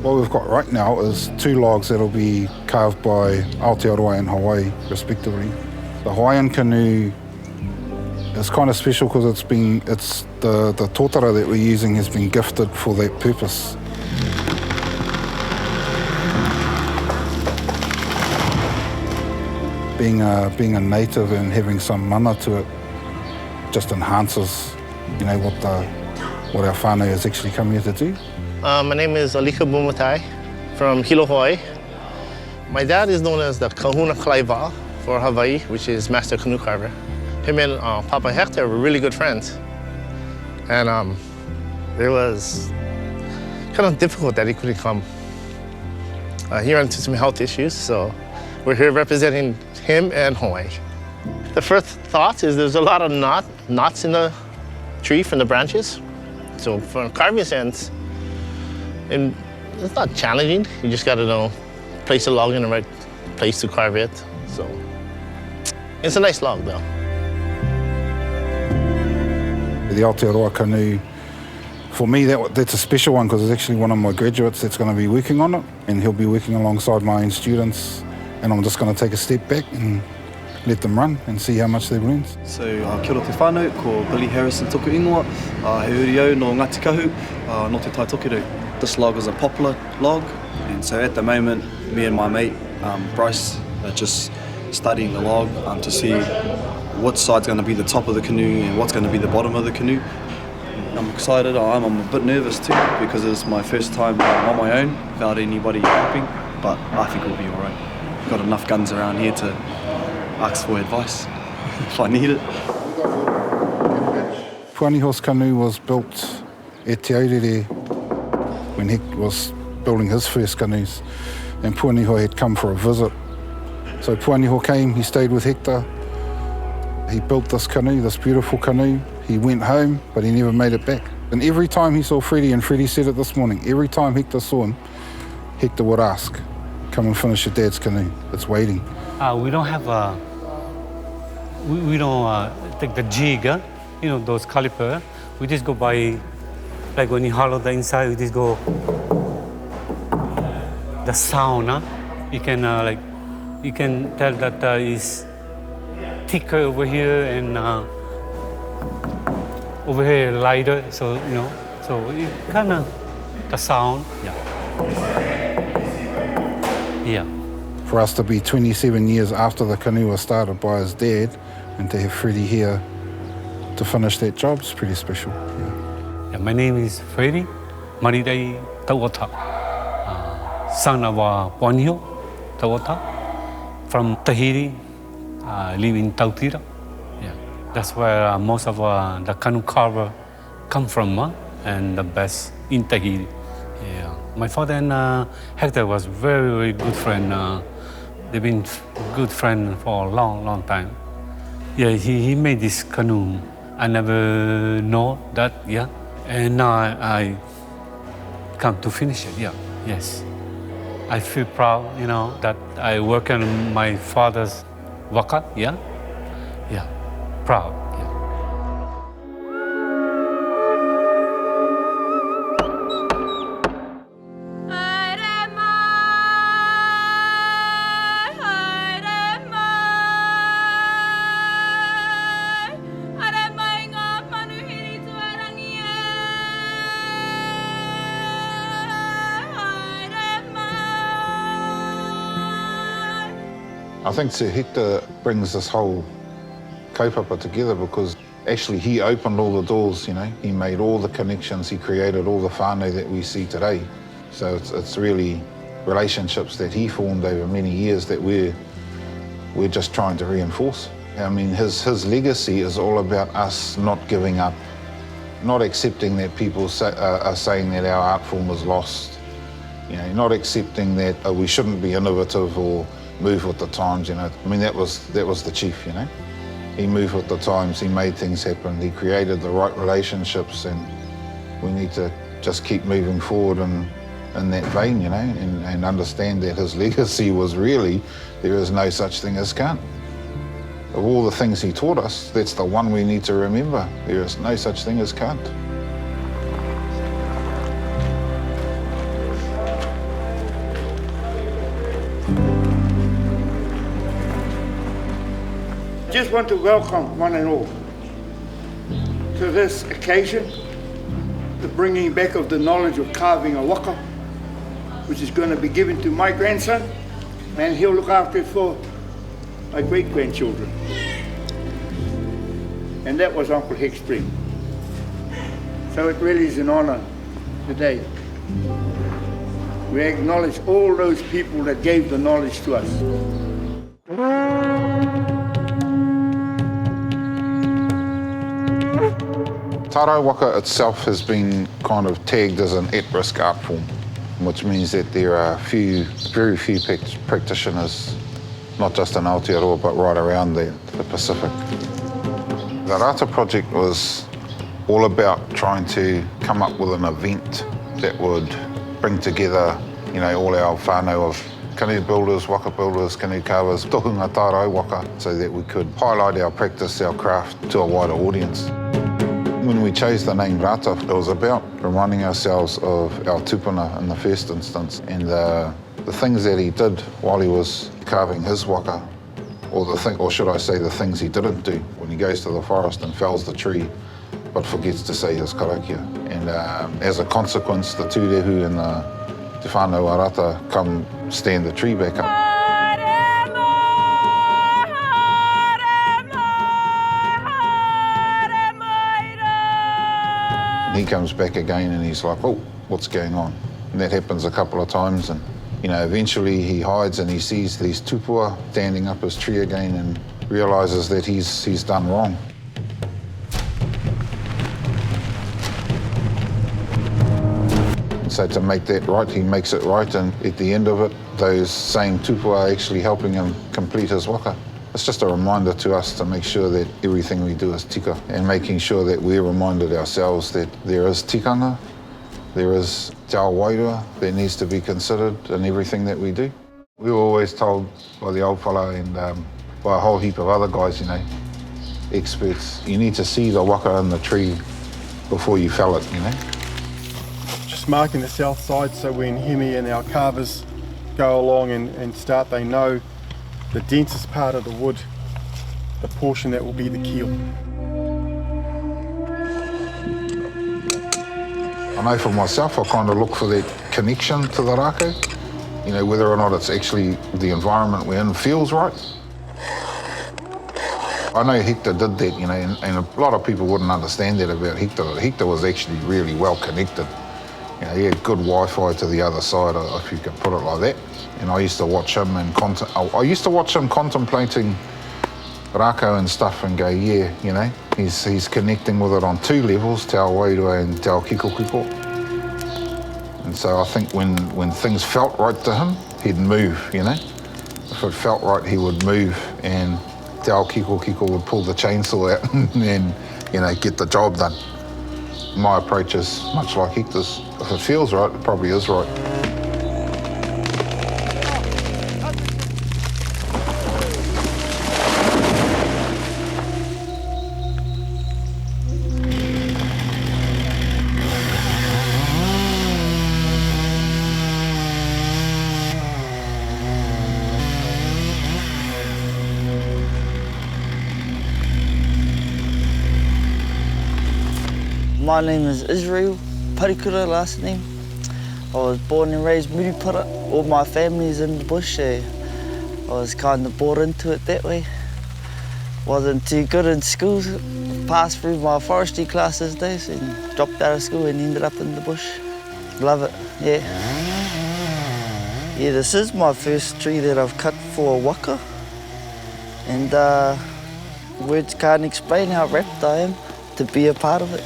What we've got right now is 2 logs that'll be carved by Aotearoa and Hawaii, respectively. The Hawaiian canoe is kind of special because it's the tōtara that we're using has been gifted for that purpose. Being a native and having some mana to it just enhances, what our whānau has actually come here to do. My name is Alika Bumatai from Hilo, Hawaii. My dad is known as the Kahuna Kalaiwa for Hawaii, which is Master Canoe Carver. Him and Papa Hector were really good friends. And it was kind of difficult that he couldn't come. He ran into some health issues, so we're here representing him and Hawaii. The first thought is there's a lot of knots in the tree from the branches. So from a carving sense, and it's not challenging. You just got to place a log in the right place to carve it. So it's a nice log, though. The Aotearoa canoe, for me, that's a special one because it's actually one of my graduates that's going to be working on it, and he'll be working alongside my own students, and I'm just going to take a step back and let them run and see how much they've learned. So, kia ora te whānau, ko Billy Harrison toku ingoa, he uri au no Ngāti Kahu, no te tai tokiru. This log is a poplar log, and so at the moment, me and my mate, Bryce, are just studying the log to see what side's going to be the top of the canoe and what's going to be the bottom of the canoe. I'm excited, I'm a bit nervous too, because it's my first time on my own, without anybody helping, but I think we'll be all right. Got enough guns around here to ask for advice if I need it. Puaniho's canoe was built at Te Aurere when Hek was building his first canoes, and Puaniho had come for a visit. So Puaniho came, he stayed with Hector, he built this canoe, this beautiful canoe. He went home, but he never made it back. And every time he saw Freddie, and Freddie said it this morning, every time Hector saw him, Hector would ask, come and finish your dad's canoe, it's waiting. We don't have we don't take the jig, those caliper. We just go by, like when you hollow the inside, we just go the sound. You can you can tell that is thicker over here and over here lighter. So so it kind of the sound. Yeah. For us to be 27 years after the canoe was started by his dad, and to have Freddie here to finish that job is pretty special. Yeah, my name is Freddie Maridei Tawata, son of Puaniho Tawata from Tahiti, live in Tautira. Yeah, that's where most of the canoe carver come from, and the best in Tahiti. Yeah, my father and Hector was very, very good friend. They've been good friends for a long, long time. Yeah, he made this canoe. I never know that, yeah. And now I come to finish it, yeah, yes. I feel proud, that I work on my father's Waka, yeah. Yeah, proud, yeah. I think Sir Hector brings this whole kaupapa together because actually he opened all the doors, He made all the connections, he created all the whānau that we see today. So it's really relationships that he formed over many years that we're just trying to reinforce. I mean, his legacy is all about us not giving up, not accepting that people are saying that our art form is lost, not accepting that we shouldn't be innovative or move with the times, I mean, that was the chief, He moved with the times, he made things happen, he created the right relationships, and we need to just keep moving forward in that vein, and understand that his legacy was really, there is no such thing as can't. Of all the things he taught us, that's the one we need to remember. There is no such thing as can't. just want to welcome one and all to this occasion, the bringing back of the knowledge of carving a waka, which is going to be given to my grandson, and he'll look after it for my great-grandchildren. And that was Uncle Heck's dream. So it really is an honor today. We acknowledge all those people that gave the knowledge to us. Tārai waka itself has been kind of tagged as an at-risk art form, which means that there are very few practitioners, not just in Aotearoa, but right around the Pacific. The Rata project was all about trying to come up with an event that would bring together, you know, all our whānau of canoe builders, waka builders, canoe carvers, tohunga tārai waka, so that we could highlight our practice, our craft to a wider audience. When we chose the name Rata, it was about reminding ourselves of our tupuna in the first instance and the things that he did while he was carving his waka, or should I say the things he didn't do when he goes to the forest and fells the tree but forgets to say his karakia. And as a consequence, the tūrehu and the whānau a Rata come stand the tree back up. He comes back again and he's like, oh, what's going on? And that happens a couple of times, and you know, eventually he hides and he sees these tupua standing up his tree again and realises that he's done wrong. So to make that right, he makes it right, and at the end of it, those same tupua are actually helping him complete his waka. It's just a reminder to us to make sure that everything we do is tika, and making sure that we're reminded ourselves that there is tikanga, there is te ao wairua that needs to be considered in everything that we do. We were always told by the old fella and by a whole heap of other guys, you know, experts, you need to see the waka in the tree before you fell it, you know. Just marking the south side so when Hemi and our carvers go along and start, they know the densest part of the wood, the portion that will be the keel. I know for myself, I kind of look for that connection to the rākau, you know, whether or not it's actually the environment we're in feels right. I know Hector did that, you know, and a lot of people wouldn't understand that about Hector. Hector was actually really well connected. You know, he had good Wi-Fi to the other side, if you could put it like that. And I used to watch him contemplating rākau and stuff and go, yeah, you know, he's connecting with it on two levels, te ao wairua and te ao kiko. And so I think when things felt right to him, he'd move, you know. If it felt right, he would move, and te ao kiko would pull the chainsaw out and then, you know, get the job done. My approach is much like Hector's. If it feels right, it probably is right. My name is Israel Parikura, last name. I was born and raised Murupara. All my family's in the bush. I was kind of brought into it that way. Wasn't too good in school. Passed through my forestry classes days and dropped out of school and ended up in the bush. Love it, yeah. Yeah, this is my first tree that I've cut for a waka. And words can't explain how rapt I am to be a part of it.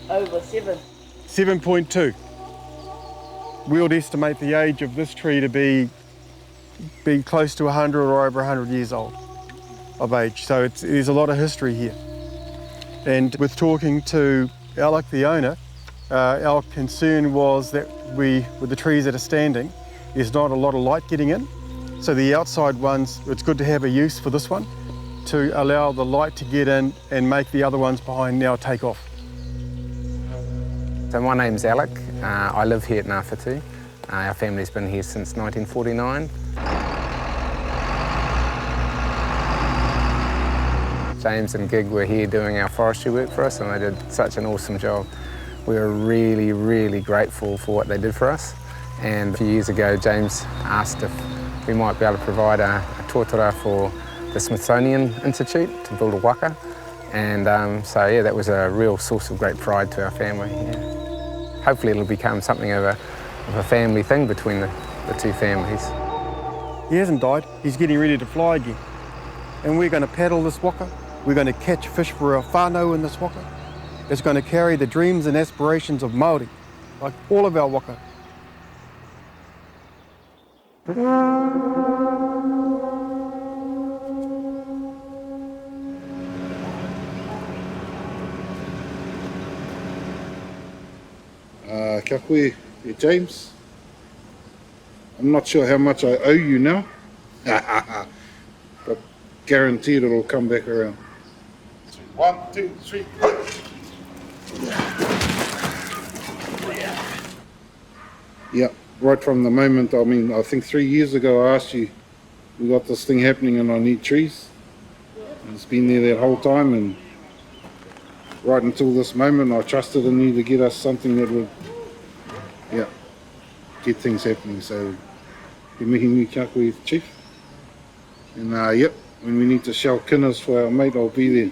Over 7. 7.2. We would estimate the age of this tree to be close to 100 or over 100 years old of age. So there's a lot of history here. And with talking to Alec, the owner, Our concern was that with the trees that are standing, there's not a lot of light getting in. So the outside ones, it's good to have a use for this one to allow the light to get in and make the other ones behind now take off. So my name's Alec. I live here at Ngāwhatu. Our family's been here since 1949. James and Gig were here doing our forestry work for us, and they did such an awesome job. We were really, really grateful for what they did for us. And a few years ago, James asked if we might be able to provide a tōtara for the Smithsonian Institute to build a waka. And so, yeah, that was a real source of great pride to our family. Yeah. Hopefully it'll become something of a family thing between the two families. He hasn't died, he's getting ready to fly again. And we're going to paddle this waka. We're going to catch fish for our whānau in this waka. It's going to carry the dreams and aspirations of Māori, like all of our waka. Kia koe, James. I'm not sure how much I owe you now, but guaranteed it'll come back around. 1, 2, 3. Yeah, right from the moment, I think 3 years ago I asked you, we got this thing happening and I need trees. And it's been there that whole time, and right until this moment I trusted in you to get us something that would, get things happening. So, he mihi nui kia koe, Chief. And when we need to shell kinners for our mate, I'll be there.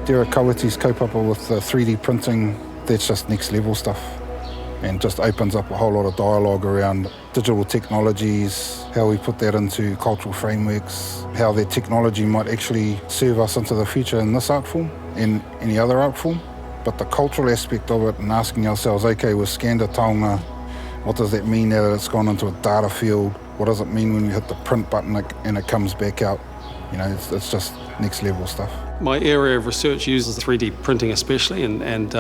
Dera Kawati's kaupapa with 3D printing, that's just next level stuff, and just opens up a whole lot of dialogue around digital technologies, how we put that into cultural frameworks, how that technology might actually serve us into the future in this art form and any other art form. But the cultural aspect of it and asking ourselves, okay, with scanned taonga, what does that mean now that it's gone into a data field? What does it mean when you hit the print button and it comes back out? You know, it's just next level stuff. My area of research uses 3D printing especially, and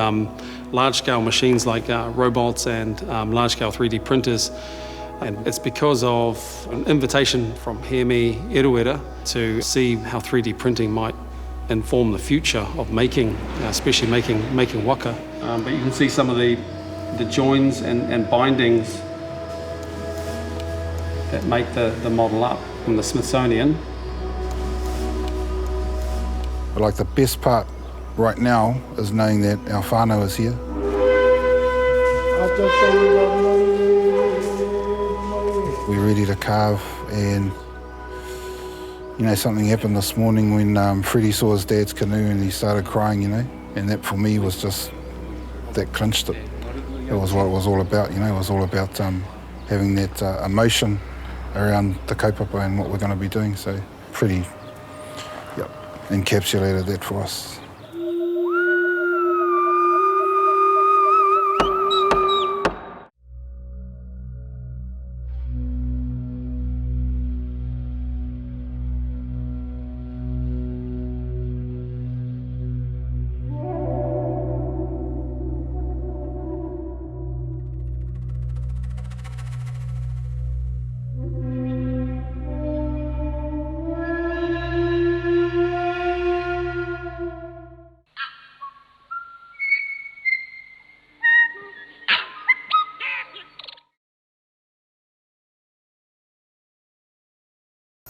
large-scale machines like robots and large-scale 3D printers. And it's because of an invitation from Hemi Eruera to see how 3D printing might inform the future of making, especially making waka. But you can see some of the joins and bindings that make the model up from the Smithsonian. But like the best part right now is knowing that our whānau is here. We're ready to carve, and you know, something happened this morning when Freddie saw his dad's canoe and he started crying, you know, and that for me was just, that clinched it. It was what it was all about, you know, it was all about having that emotion around the kaupapa and what we're going to be doing, so pretty, encapsulated that for us.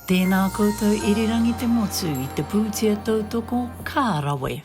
Tēnā koutou irirangi te motu I te pūtia tautoko Kārawe.